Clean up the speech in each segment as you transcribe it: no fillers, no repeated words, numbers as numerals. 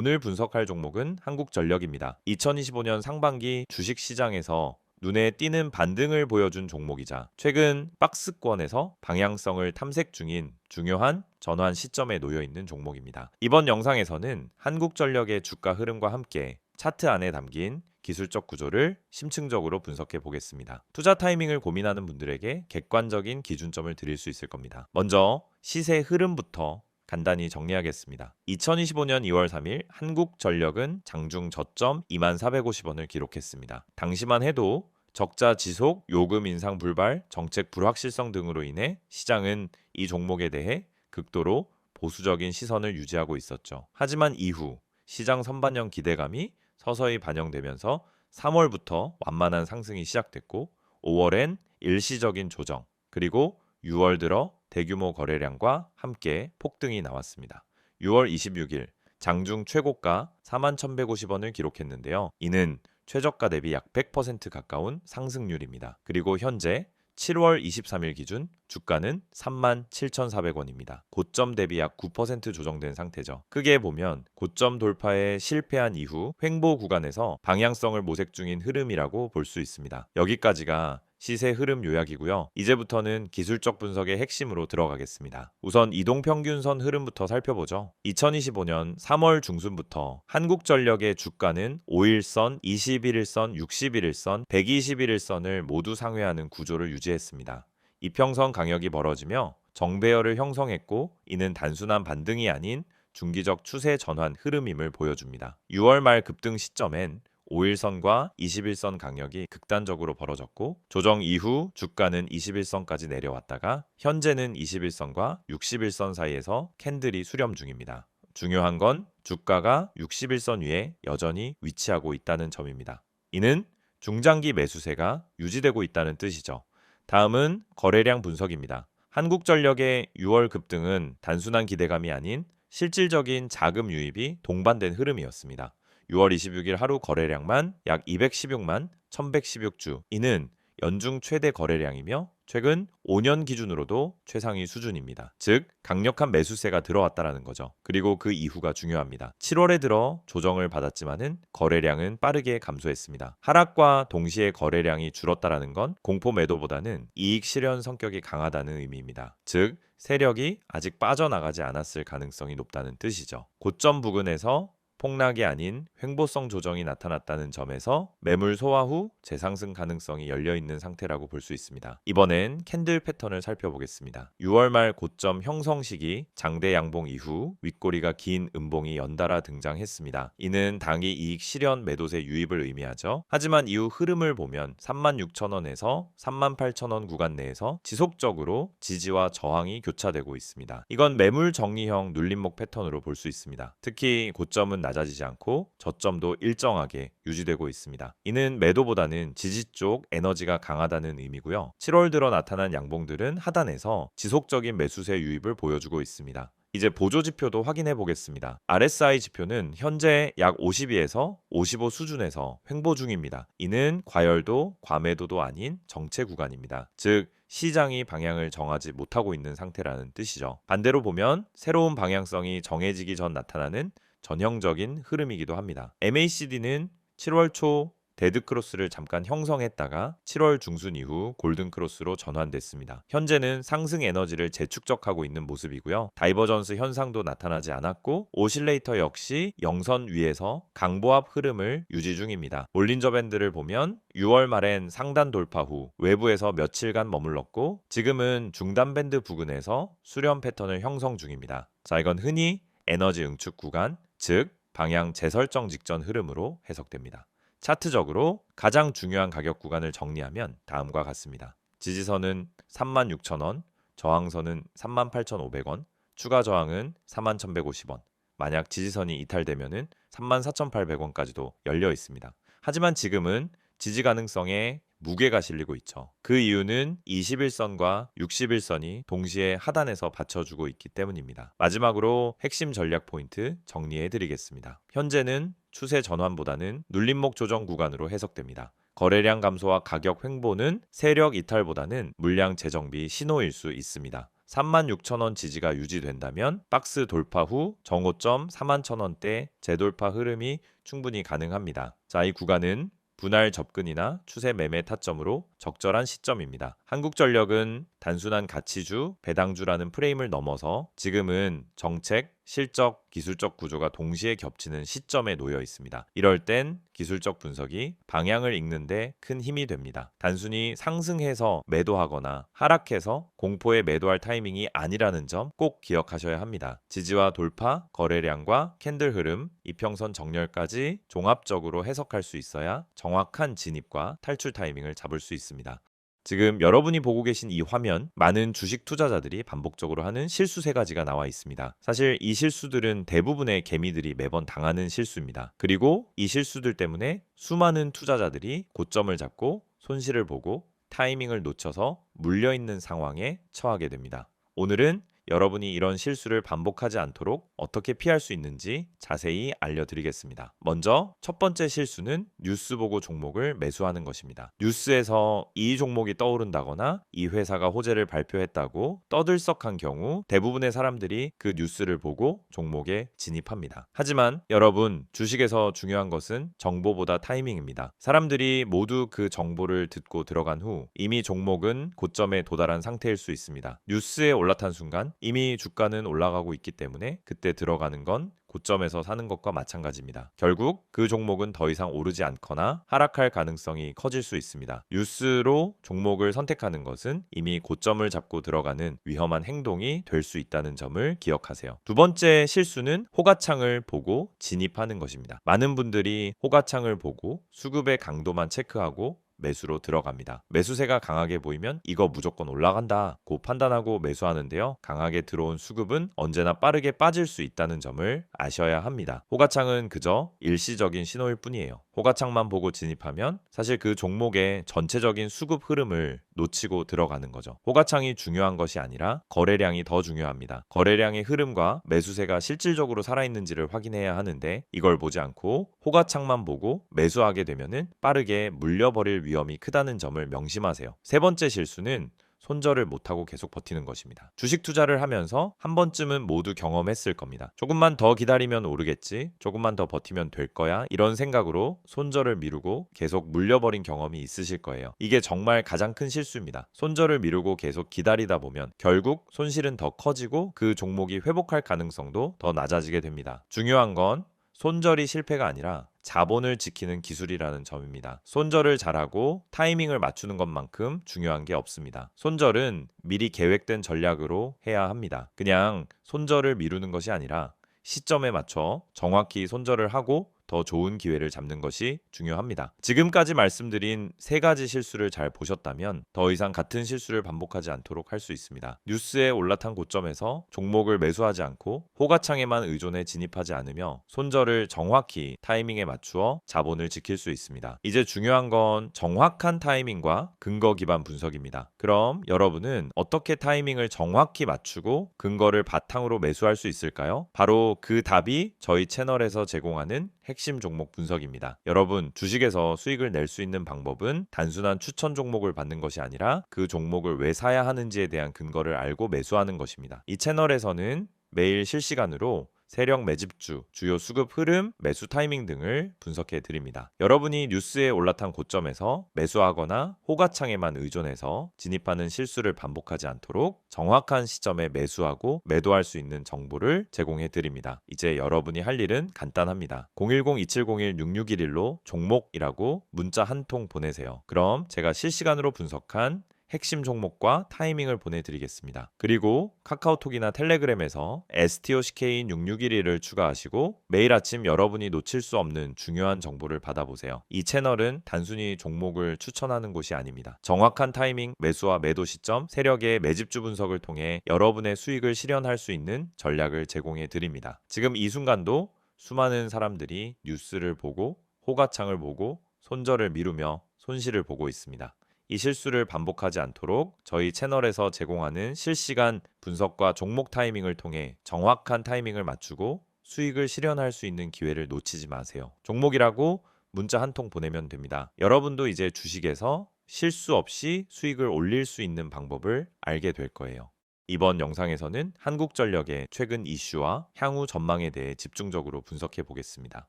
오늘 분석할 종목은 한국전력입니다. 2025년 상반기 주식시장에서 눈에 띄는 반등을 보여준 종목이자 최근 박스권에서 방향성을 탐색 중인 중요한 전환 시점에 놓여 있는 종목입니다. 이번 영상에서는 한국전력의 주가 흐름과 함께 차트 안에 담긴 기술적 구조를 심층적으로 분석해 보겠습니다. 투자 타이밍을 고민하는 분들에게 객관적인 기준점을 드릴 수 있을 겁니다. 먼저 시세 흐름부터 간단히 정리하겠습니다. 2025년 2월 3일 한국전력은 장중 저점 2450원을 기록했습니다. 당시만 해도 적자 지속, 요금 인상 불발, 정책 불확실성 등으로 인해 시장은 이 종목에 대해 극도로 보수적인 시선을 유지하고 있었죠. 하지만 이후 시장 선반영 기대감이 서서히 반영되면서 3월부터 완만한 상승이 시작됐고 5월엔 일시적인 조정, 그리고 6월 들어 대규모 거래량과 함께 폭등이 나왔습니다. 6월 26일 장중 최고가 41,150원을 기록했는데요. 이는 최저가 대비 약 100% 가까운 상승률입니다. 그리고 현재 7월 23일 기준 주가는 37,400원입니다. 고점 대비 약 9% 조정된 상태죠. 크게 보면 고점 돌파에 실패한 이후 횡보 구간에서 방향성을 모색 중인 흐름이라고 볼 수 있습니다. 여기까지가 시세 흐름 요약이고요. 이제부터는 기술적 분석의 핵심으로 들어가겠습니다. 우선 이동평균선 흐름부터 살펴보죠. 2025년 3월 중순부터 한국전력의 주가는 5일선, 21일선, 61일선, 121일선을 모두 상회하는 구조를 유지했습니다. 이평선 강역이 멀어지며 정배열을 형성했고, 이는 단순한 반등이 아닌 중기적 추세 전환 흐름임을 보여줍니다. 6월 말 급등 시점엔 5일선과 21선 강역이 극단적으로 벌어졌고, 조정 이후 주가는 21선까지 내려왔다가 현재는 21선과 61선 사이에서 캔들이 수렴 중입니다. 중요한 건 주가가 61선 위에 여전히 위치하고 있다는 점입니다. 이는 중장기 매수세가 유지되고 있다는 뜻이죠. 다음은 거래량 분석입니다. 한국전력의 6월 급등은 단순한 기대감이 아닌 실질적인 자금 유입이 동반된 흐름이었습니다. 6월 26일 하루 거래량만 약 216만 1116주, 이는 연중 최대 거래량이며 최근 5년 기준으로도 최상위 수준입니다. 즉 강력한 매수세가 들어왔다라는 거죠. 그리고 그 이후가 중요합니다. 7월에 들어 조정을 받았지만은 거래량은 빠르게 감소했습니다. 하락과 동시에 거래량이 줄었다라는 건 공포 매도보다는 이익 실현 성격이 강하다는 의미입니다. 즉 세력이 아직 빠져나가지 않았을 가능성이 높다는 뜻이죠. 고점 부근에서 폭락이 아닌 횡보성 조정이 나타났다는 점에서 매물 소화 후 재상승 가능성이 열려있는 상태라고 볼 수 있습니다. 이번엔 캔들 패턴을 살펴보겠습니다. 6월 말 고점 형성 시기 장대 양봉 이후 윗꼬리가 긴 음봉이 연달아 등장했습니다. 이는 당기 이익 실현 매도세 유입을 의미하죠. 하지만 이후 흐름을 보면 36,000원에서 38,000원 구간 내에서 지속적으로 지지와 저항이 교차되고 있습니다. 이건 매물 정리형 눌림목 패턴으로 볼 수 있습니다. 특히 고점은 낮아지지 않고 저점도 일정하게 유지되고 있습니다. 이는 매도보다는 지지 쪽 에너지가 강하다는 의미고요. 7월 들어 나타난 양봉들은 하단에서 지속적인 매수세 유입을 보여주고 있습니다. 이제 보조 지표도 확인해 보겠습니다. RSI 지표는 현재 약 52에서 55 수준에서 횡보 중입니다. 이는 과열도 과매도도 아닌 정체 구간입니다. 즉 시장이 방향을 정하지 못하고 있는 상태라는 뜻이죠. 반대로 보면 새로운 방향성이 정해지기 전 나타나는 전형적인 흐름이기도 합니다. MACD는 7월 초 데드크로스를 잠깐 형성했다가 7월 중순 이후 골든크로스로 전환됐습니다. 현재는 상승 에너지를 재축적하고 있는 모습이고요. 다이버전스 현상도 나타나지 않았고 오실레이터 역시 영선 위에서 강보합 흐름을 유지 중입니다. 볼린저 밴드를 보면 6월 말엔 상단 돌파 후 외부에서 며칠간 머물렀고 지금은 중단 밴드 부근에서 수렴 패턴을 형성 중입니다. 자, 이건 흔히 에너지 응축 구간, 즉 방향 재설정 직전 흐름으로 해석됩니다. 차트적으로 가장 중요한 가격 구간을 정리하면 다음과 같습니다. 지지선은 36,000원, 저항선은 38,500원, 추가 저항은 41,150원. 만약 지지선이 이탈되면은 34,800원까지도 열려 있습니다. 하지만 지금은 지지 가능성에 무게가 실리고 있죠. 그 이유는 21선과 61선이 동시에 하단에서 받쳐주고 있기 때문입니다. 마지막으로 핵심 전략 포인트 정리해 드리겠습니다. 현재는 추세 전환보다는 눌림목 조정 구간으로 해석됩니다. 거래량 감소와 가격 횡보는 세력 이탈보다는 물량 재정비 신호일 수 있습니다. 36,000원 지지가 유지된다면 박스 돌파 후 정오점 41,000원대 재돌파 흐름이 충분히 가능합니다. 자, 이 구간은 분할 접근이나 추세 매매 타점으로 적절한 시점입니다. 한국전력은 단순한 가치주, 배당주라는 프레임을 넘어서 지금은 정책, 실적, 기술적 구조가 동시에 겹치는 시점에 놓여 있습니다. 이럴 땐 기술적 분석이 방향을 읽는데 큰 힘이 됩니다. 단순히 상승해서 매도하거나 하락해서 공포에 매도할 타이밍이 아니라는 점 꼭 기억하셔야 합니다. 지지와 돌파, 거래량과 캔들 흐름, 이평선 정렬까지 종합적으로 해석할 수 있어야 정확한 진입과 탈출 타이밍을 잡을 수 있습니다. 지금 여러분이 보고 계신 이 화면, 많은 주식 투자자들이 반복적으로 하는 실수 3가지가 나와 있습니다. 사실 이 실수들은 대부분의 개미들이 매번 당하는 실수입니다. 그리고 이 실수들 때문에 수많은 투자자들이 고점을 잡고 손실을 보고 타이밍을 놓쳐서 물려있는 상황에 처하게 됩니다. 오늘은 여러분이 이런 실수를 반복하지 않도록 어떻게 피할 수 있는지 자세히 알려드리겠습니다. 먼저 첫 번째 실수는 뉴스 보고 종목을 매수하는 것입니다. 뉴스에서 이 종목이 떠오른다거나 이 회사가 호재를 발표했다고 떠들썩한 경우 대부분의 사람들이 그 뉴스를 보고 종목에 진입합니다. 하지만 여러분, 주식에서 중요한 것은 정보보다 타이밍입니다. 사람들이 모두 그 정보를 듣고 들어간 후 이미 종목은 고점에 도달한 상태일 수 있습니다. 뉴스에 올라탄 순간 이미 주가는 올라가고 있기 때문에 그때 들어가는 건 고점에서 사는 것과 마찬가지입니다. 결국 그 종목은 더 이상 오르지 않거나 하락할 가능성이 커질 수 있습니다. 뉴스로 종목을 선택하는 것은 이미 고점을 잡고 들어가는 위험한 행동이 될 수 있다는 점을 기억하세요. 두 번째 실수는 호가창을 보고 진입하는 것입니다. 많은 분들이 호가창을 보고 수급의 강도만 체크하고 매수로 들어갑니다. 매수세가 강하게 보이면 이거 무조건 올라간다고 판단하고 매수하는데요. 강하게 들어온 수급은 언제나 빠르게 빠질 수 있다는 점을 아셔야 합니다. 호가창은 그저 일시적인 신호일 뿐이에요. 호가창만 보고 진입하면 사실 그 종목의 전체적인 수급 흐름을 놓치고 들어가는 거죠. 호가창이 중요한 것이 아니라 거래량이 더 중요합니다. 거래량의 흐름과 매수세가 실질적으로 살아있는지를 확인해야 하는데 이걸 보지 않고 호가창만 보고 매수하게 되면은 빠르게 물려버릴 위험이 크다는 점을 명심하세요. 세 번째 실수는 손절을 못하고 계속 버티는 것입니다. 주식 투자를 하면서 한 번쯤은 모두 경험했을 겁니다. 조금만 더 기다리면 오르겠지, 조금만 더 버티면 될 거야, 이런 생각으로 손절을 미루고 계속 물려버린 경험이 있으실 거예요. 이게 정말 가장 큰 실수입니다. 손절을 미루고 계속 기다리다 보면 결국 손실은 더 커지고 그 종목이 회복할 가능성도 더 낮아지게 됩니다. 중요한 건 손절이 실패가 아니라 자본을 지키는 기술이라는 점입니다. 손절을 잘하고 타이밍을 맞추는 것만큼 중요한 게 없습니다. 손절은 미리 계획된 전략으로 해야 합니다. 그냥 손절을 미루는 것이 아니라 시점에 맞춰 정확히 손절을 하고 더 좋은 기회를 잡는 것이 중요합니다. 지금까지 말씀드린 3가지 실수를 잘 보셨다면 더 이상 같은 실수를 반복하지 않도록 할 수 있습니다. 뉴스에 올라탄 고점에서 종목을 매수하지 않고 호가창에만 의존해 진입하지 않으며 손절을 정확히 타이밍에 맞추어 자본을 지킬 수 있습니다. 이제 중요한 건 정확한 타이밍과 근거 기반 분석입니다. 그럼 여러분은 어떻게 타이밍을 정확히 맞추고 근거를 바탕으로 매수할 수 있을까요? 바로 그 답이 저희 채널에서 제공하는 핵심 종목 분석입니다. 여러분, 주식에서 수익을 낼 수 있는 방법은 단순한 추천 종목을 받는 것이 아니라 그 종목을 왜 사야 하는지에 대한 근거를 알고 매수하는 것입니다. 이 채널에서는 매일 실시간으로 세력 매집주, 주요 수급 흐름, 매수 타이밍 등을 분석해 드립니다. 여러분이 뉴스에 올라탄 고점에서 매수하거나 호가창에만 의존해서 진입하는 실수를 반복하지 않도록 정확한 시점에 매수하고 매도할 수 있는 정보를 제공해 드립니다. 이제 여러분이 할 일은 간단합니다. 010-2701-6611로 종목이라고 문자 한 통 보내세요. 그럼 제가 실시간으로 분석한 핵심 종목과 타이밍을 보내드리겠습니다. 그리고 카카오톡이나 텔레그램에서 STOCK인6611을 추가하시고 매일 아침 여러분이 놓칠 수 없는 중요한 정보를 받아보세요. 이 채널은 단순히 종목을 추천하는 곳이 아닙니다. 정확한 타이밍, 매수와 매도 시점, 세력의 매집주 분석을 통해 여러분의 수익을 실현할 수 있는 전략을 제공해 드립니다. 지금 이 순간도 수많은 사람들이 뉴스를 보고 호가창을 보고 손절을 미루며 손실을 보고 있습니다. 이 실수를 반복하지 않도록 저희 채널에서 제공하는 실시간 분석과 종목 타이밍을 통해 정확한 타이밍을 맞추고 수익을 실현할 수 있는 기회를 놓치지 마세요. 종목이라고 문자 한 통 보내면 됩니다. 여러분도 이제 주식에서 실수 없이 수익을 올릴 수 있는 방법을 알게 될 거예요. 이번 영상에서는 한국전력의 최근 이슈와 향후 전망에 대해 집중적으로 분석해 보겠습니다.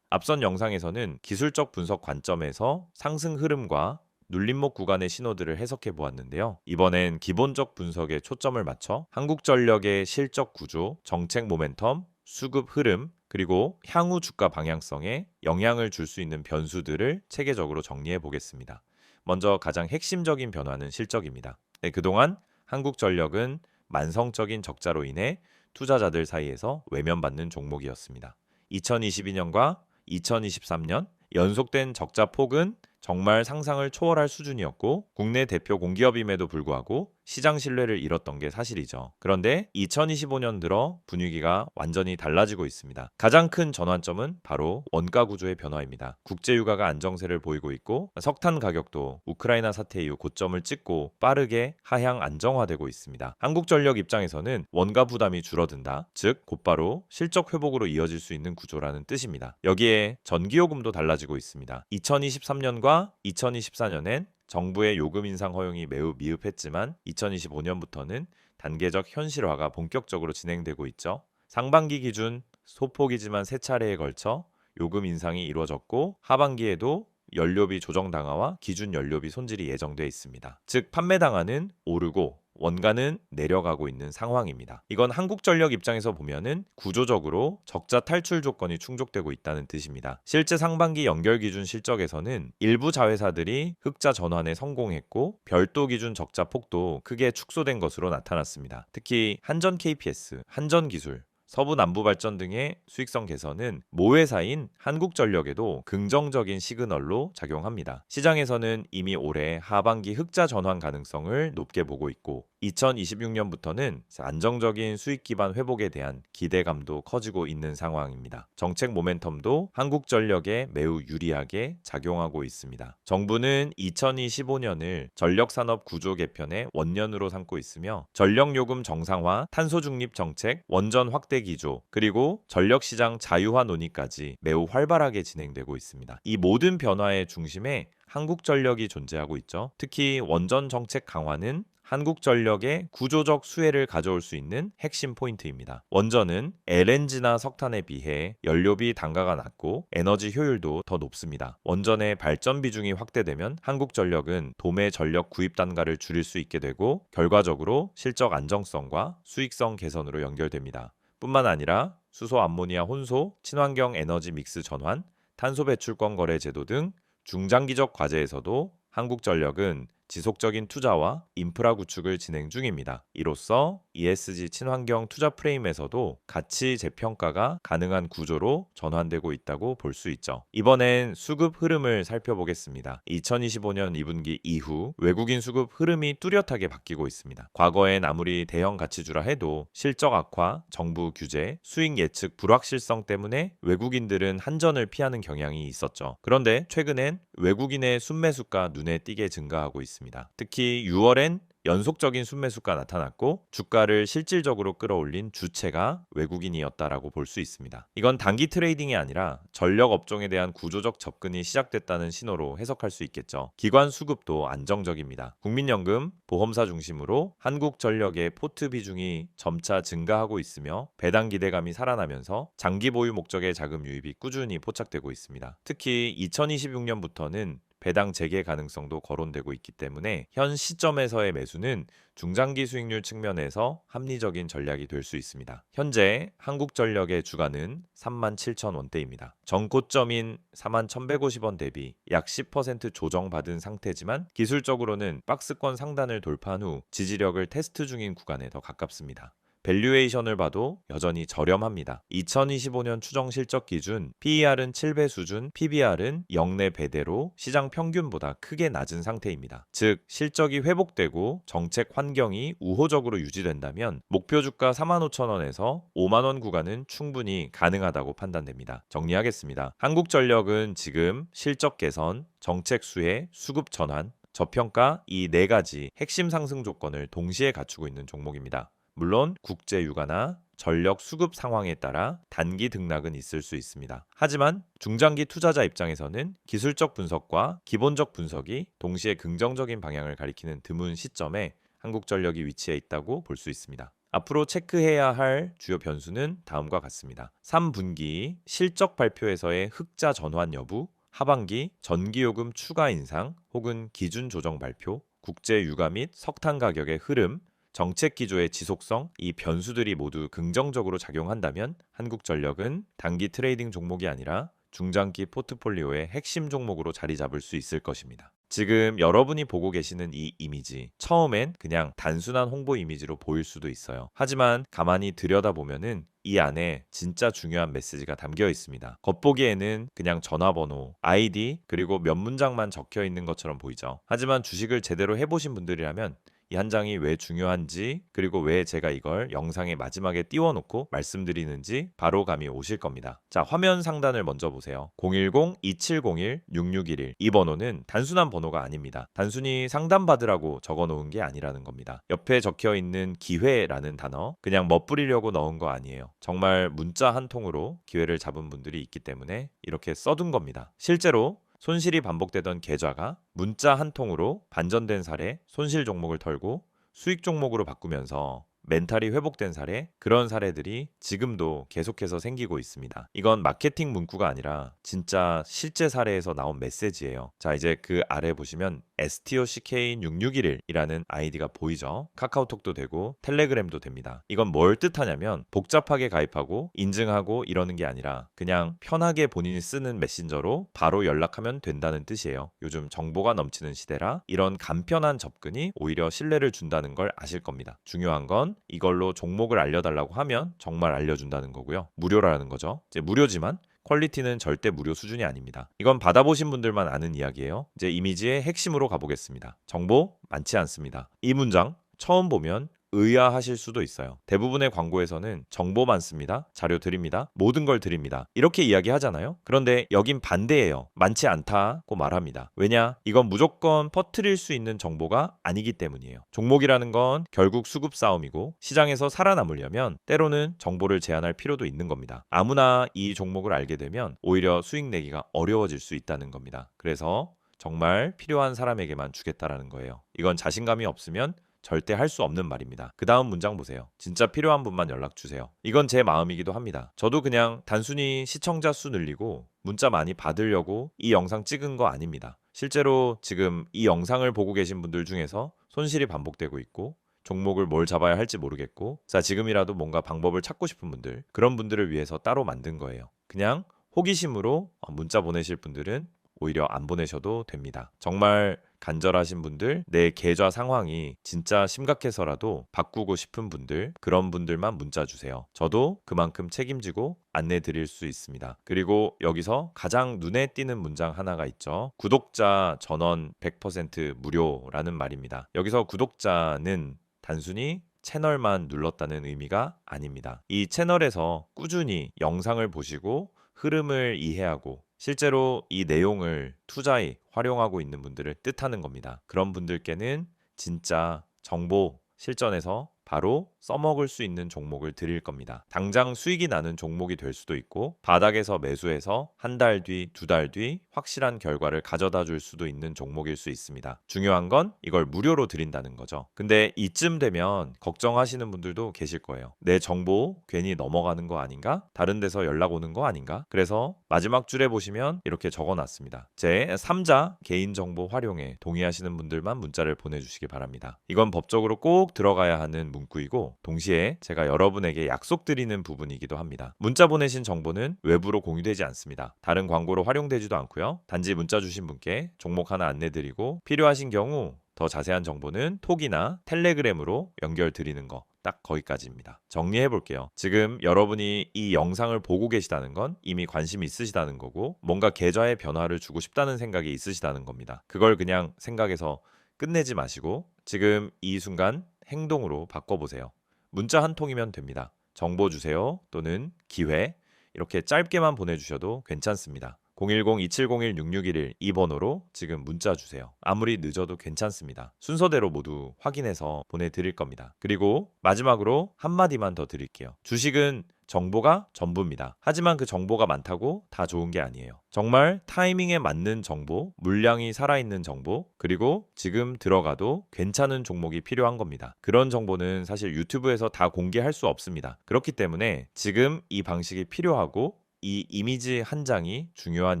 앞선 영상에서는 기술적 분석 관점에서 상승 흐름과 눌림목 구간의 신호들을 해석해 보았는데요. 이번엔 기본적 분석에 초점을 맞춰 한국전력의 실적 구조, 정책 모멘텀, 수급 흐름, 그리고 향후 주가 방향성에 영향을 줄 수 있는 변수들을 체계적으로 정리해 보겠습니다. 먼저 가장 핵심적인 변화는 실적입니다. 그동안 한국전력은 만성적인 적자로 인해 투자자들 사이에서 외면받는 종목이었습니다. 2022년과 2023년 연속된 적자 폭은 정말 상상을 초월할 수준이었고 국내 대표 공기업임에도 불구하고 시장 신뢰를 잃었던 게 사실이죠. 그런데 2025년 들어 분위기가 완전히 달라지고 있습니다. 가장 큰 전환점은 바로 원가 구조의 변화입니다. 국제유가가 안정세를 보이고 있고 석탄 가격도 우크라이나 사태 이후 고점을 찍고 빠르게 하향 안정화되고 있습니다. 한국전력 입장에서는 원가 부담이 줄어든다. 즉 곧바로 실적 회복으로 이어질 수 있는 구조라는 뜻입니다. 여기에 전기요금도 달라지고 있습니다. 2023년과 2024년엔 정부의 요금 인상 허용이 매우 미흡했지만 2025년부터는 단계적 현실화가 본격적으로 진행되고 있죠. 상반기 기준 소폭이지만 세 차례에 걸쳐 요금 인상이 이루어졌고 하반기에도 연료비 조정 당화와 기준 연료비 손질이 예정돼 있습니다. 즉 판매 당화는 오르고 원가는 내려가고 있는 상황입니다. 이건 한국전력 입장에서 보면은 구조적으로 적자 탈출 조건이 충족되고 있다는 뜻입니다. 실제 상반기 연결 기준 실적에서는 일부 자회사들이 흑자 전환에 성공했고 별도 기준 적자 폭도 크게 축소된 것으로 나타났습니다. 특히 한전 KPS, 한전기술, 서부남부발전 등의 수익성 개선은 모회사인 한국전력에도 긍정적인 시그널로 작용합니다. 시장에서는 이미 올해 하반기 흑자 전환 가능성을 높게 보고 있고 2026년부터는 안정적인 수익 기반 회복에 대한 기대감도 커지고 있는 상황입니다. 정책 모멘텀도 한국전력에 매우 유리하게 작용하고 있습니다. 정부는 2025년을 전력산업 구조 개편의 원년으로 삼고 있으며 전력요금 정상화, 탄소중립 정책, 원전 확대 기조, 그리고 전력시장 자유화 논의까지 매우 활발하게 진행되고 있습니다. 이 모든 변화의 중심에 한국전력이 존재하고 있죠. 특히 원전 정책 강화는 한국전력의 구조적 수혜를 가져올 수 있는 핵심 포인트입니다. 원전은 LNG나 석탄에 비해 연료비 단가가 낮고 에너지 효율도 더 높습니다. 원전의 발전 비중이 확대되면 한국전력은 도매 전력 구입 단가를 줄일 수 있게 되고 결과적으로 실적 안정성과 수익성 개선으로 연결됩니다. 뿐만 아니라 수소 암모니아 혼소, 친환경 에너지 믹스 전환, 탄소 배출권 거래 제도 등 중장기적 과제에서도 한국전력은 지속적인 투자와 인프라 구축을 진행 중입니다. 이로써 ESG 친환경 투자 프레임에서도 가치 재평가가 가능한 구조로 전환되고 있다고 볼 수 있죠. 이번엔 수급 흐름을 살펴보겠습니다. 2025년 2분기 이후 외국인 수급 흐름이 뚜렷하게 바뀌고 있습니다. 과거엔 아무리 대형 가치주라 해도 실적 악화, 정부 규제, 수익 예측 불확실성 때문에 외국인들은 한전을 피하는 경향이 있었죠. 그런데 최근엔 외국인의 순매수가 눈에 띄게 증가하고 있습니다. 특히 6월엔 연속적인 순매수가 나타났고 주가를 실질적으로 끌어올린 주체가 외국인이었다라고 볼 수 있습니다. 이건 단기 트레이딩이 아니라 전력 업종에 대한 구조적 접근이 시작됐다는 신호로 해석할 수 있겠죠. 기관 수급도 안정적입니다. 국민연금, 보험사 중심으로 한국전력의 포트 비중이 점차 증가하고 있으며 배당 기대감이 살아나면서 장기 보유 목적의 자금 유입이 꾸준히 포착되고 있습니다. 특히 2026년부터는 배당 재개 가능성도 거론되고 있기 때문에 현 시점에서의 매수는 중장기 수익률 측면에서 합리적인 전략이 될 수 있습니다. 현재 한국전력의 주가는 37,000원대입니다. 전고점인 41,150원 대비 약 10% 조정받은 상태지만 기술적으로는 박스권 상단을 돌파한 후 지지력을 테스트 중인 구간에 더 가깝습니다. 밸류에이션을 봐도 여전히 저렴합니다. 2025년 추정 실적 기준 PER은 7배 수준, PBR은 0.4배대로 시장 평균보다 크게 낮은 상태입니다. 즉 실적이 회복되고 정책 환경이 우호적으로 유지된다면 목표 주가 45,000원에서 5만원 구간은 충분히 가능하다고 판단됩니다. 정리하겠습니다. 한국전력은 지금 실적 개선, 정책 수혜, 수급 전환, 저평가 이 네 가지 핵심 상승 조건을 동시에 갖추고 있는 종목입니다. 물론 국제 유가나 전력 수급 상황에 따라 단기 등락은 있을 수 있습니다. 하지만 중장기 투자자 입장에서는 기술적 분석과 기본적 분석이 동시에 긍정적인 방향을 가리키는 드문 시점에 한국전력이 위치해 있다고 볼 수 있습니다. 앞으로 체크해야 할 주요 변수는 다음과 같습니다. 3분기 실적 발표에서의 흑자 전환 여부, 하반기 전기요금 추가 인상 혹은 기준 조정 발표, 국제 유가 및 석탄 가격의 흐름, 정책 기조의 지속성, 이 변수들이 모두 긍정적으로 작용한다면 한국전력은 단기 트레이딩 종목이 아니라 중장기 포트폴리오의 핵심 종목으로 자리 잡을 수 있을 것입니다. 지금 여러분이 보고 계시는 이 이미지, 처음엔 그냥 단순한 홍보 이미지로 보일 수도 있어요. 하지만 가만히 들여다보면은 이 안에 진짜 중요한 메시지가 담겨 있습니다. 겉보기에는 그냥 전화번호, 아이디, 그리고 몇 문장만 적혀 있는 것처럼 보이죠. 하지만 주식을 제대로 해보신 분들이라면 이 한 장이 왜 중요한지, 그리고 왜 제가 이걸 영상의 마지막에 띄워놓고 말씀드리는지 바로 감이 오실 겁니다. 자, 화면 상단을 먼저 보세요. 010-2701-6611. 이 번호는 단순한 번호가 아닙니다. 단순히 상담받으라고 적어놓은 게 아니라는 겁니다. 옆에 적혀 있는 기회라는 단어, 그냥 멋부리려고 넣은 거 아니에요. 정말 문자 한 통으로 기회를 잡은 분들이 있기 때문에 이렇게 써둔 겁니다. 실제로 손실이 반복되던 계좌가 문자 한 통으로 반전된 사례, 손실 종목을 털고 수익 종목으로 바꾸면서 멘탈이 회복된 사례, 그런 사례들이 지금도 계속해서 생기고 있습니다. 이건 마케팅 문구가 아니라 진짜 실제 사례에서 나온 메시지예요. 자, 이제 그 아래 보시면 STOCK6611이라는 아이디가 보이죠? 카카오톡도 되고 텔레그램도 됩니다. 이건 뭘 뜻하냐면 복잡하게 가입하고 인증하고 이러는 게 아니라 그냥 편하게 본인이 쓰는 메신저로 바로 연락하면 된다는 뜻이에요. 요즘 정보가 넘치는 시대라 이런 간편한 접근이 오히려 신뢰를 준다는 걸 아실 겁니다. 중요한 건 이걸로 종목을 알려달라고 하면 정말 알려준다는 거고요. 무료라는 거죠. 이제 무료지만 퀄리티는 절대 무료 수준이 아닙니다. 이건 받아보신 분들만 아는 이야기예요. 이제 이미지의 핵심으로 가보겠습니다. 정보 많지 않습니다. 이 문장 처음 보면 의아하실 수도 있어요. 대부분의 광고에서는 정보 많습니다. 자료 드립니다. 모든 걸 드립니다. 이렇게 이야기하잖아요. 그런데 여긴 반대예요. 많지 않다고 말합니다. 왜냐? 이건 무조건 퍼뜨릴 수 있는 정보가 아니기 때문이에요. 종목이라는 건 결국 수급 싸움이고 시장에서 살아남으려면 때로는 정보를 제한할 필요도 있는 겁니다. 아무나 이 종목을 알게 되면 오히려 수익 내기가 어려워질 수 있다는 겁니다. 그래서 정말 필요한 사람에게만 주겠다라는 거예요. 이건 자신감이 없으면 절대 할 수 없는 말입니다. 그 다음 문장 보세요. 진짜 필요한 분만 연락 주세요. 이건 제 마음이기도 합니다. 저도 그냥 단순히 시청자 수 늘리고 문자 많이 받으려고 이 영상 찍은 거 아닙니다. 실제로 지금 이 영상을 보고 계신 분들 중에서 손실이 반복되고 있고 종목을 뭘 잡아야 할지 모르겠고 자, 지금이라도 뭔가 방법을 찾고 싶은 분들, 그런 분들을 위해서 따로 만든 거예요. 그냥 호기심으로 문자 보내실 분들은 오히려 안 보내셔도 됩니다. 정말 간절하신 분들, 내 계좌 상황이 진짜 심각해서라도 바꾸고 싶은 분들, 그런 분들만 문자 주세요. 저도 그만큼 책임지고 안내 드릴 수 있습니다. 그리고 여기서 가장 눈에 띄는 문장 하나가 있죠. 구독자 전원 100% 무료라는 말입니다. 여기서 구독자는 단순히 채널만 눌렀다는 의미가 아닙니다. 이 채널에서 꾸준히 영상을 보시고 흐름을 이해하고 실제로 이 내용을 투자에 활용하고 있는 분들을 뜻하는 겁니다. 그런 분들께는 진짜 정보 실전에서 바로 써먹을 수 있는 종목을 드릴 겁니다. 당장 수익이 나는 종목이 될 수도 있고 바닥에서 매수해서 한 달 뒤, 두 달 뒤 확실한 결과를 가져다 줄 수도 있는 종목일 수 있습니다. 중요한 건 이걸 무료로 드린다는 거죠. 근데 이쯤 되면 걱정하시는 분들도 계실 거예요. 내 정보 괜히 넘어가는 거 아닌가? 다른 데서 연락 오는 거 아닌가? 그래서 마지막 줄에 보시면 이렇게 적어놨습니다. 제 3자 개인정보 활용에 동의하시는 분들만 문자를 보내주시기 바랍니다. 이건 법적으로 꼭 들어가야 하는 문구이고 동시에 제가 여러분에게 약속드리는 부분이기도 합니다. 문자 보내신 정보는 외부로 공유되지 않습니다. 다른 광고로 활용되지도 않고요. 단지 문자 주신 분께 종목 하나 안내드리고 필요하신 경우 더 자세한 정보는 톡이나 텔레그램으로 연결드리는 거 딱 거기까지입니다. 정리해 볼게요. 지금 여러분이 이 영상을 보고 계시다는 건 이미 관심이 있으시다는 거고 뭔가 계좌에 변화를 주고 싶다는 생각이 있으시다는 겁니다. 그걸 그냥 생각해서 끝내지 마시고 지금 이 순간 행동으로 바꿔보세요. 문자 한 통이면 됩니다. 정보 주세요 또는 기회 이렇게 짧게만 보내주셔도 괜찮습니다. 010-2701-6611 이 번호로 지금 문자 주세요. 아무리 늦어도 괜찮습니다. 순서대로 모두 확인해서 보내드릴 겁니다. 그리고 마지막으로 한마디만 더 드릴게요. 주식은 정보가 전부입니다. 하지만 그 정보가 많다고 다 좋은 게 아니에요. 정말 타이밍에 맞는 정보, 물량이 살아있는 정보, 그리고 지금 들어가도 괜찮은 종목이 필요한 겁니다. 그런 정보는 사실 유튜브에서 다 공개할 수 없습니다. 그렇기 때문에 지금 이 방식이 필요하고 이 이미지 한 장이 중요한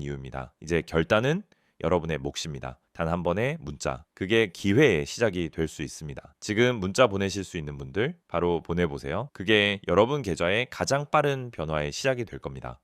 이유입니다. 이제 결단은 여러분의 몫입니다. 단 한 번의 문자. 그게 기회의 시작이 될 수 있습니다. 지금 문자 보내실 수 있는 분들 바로 보내보세요. 그게 여러분 계좌의 가장 빠른 변화의 시작이 될 겁니다.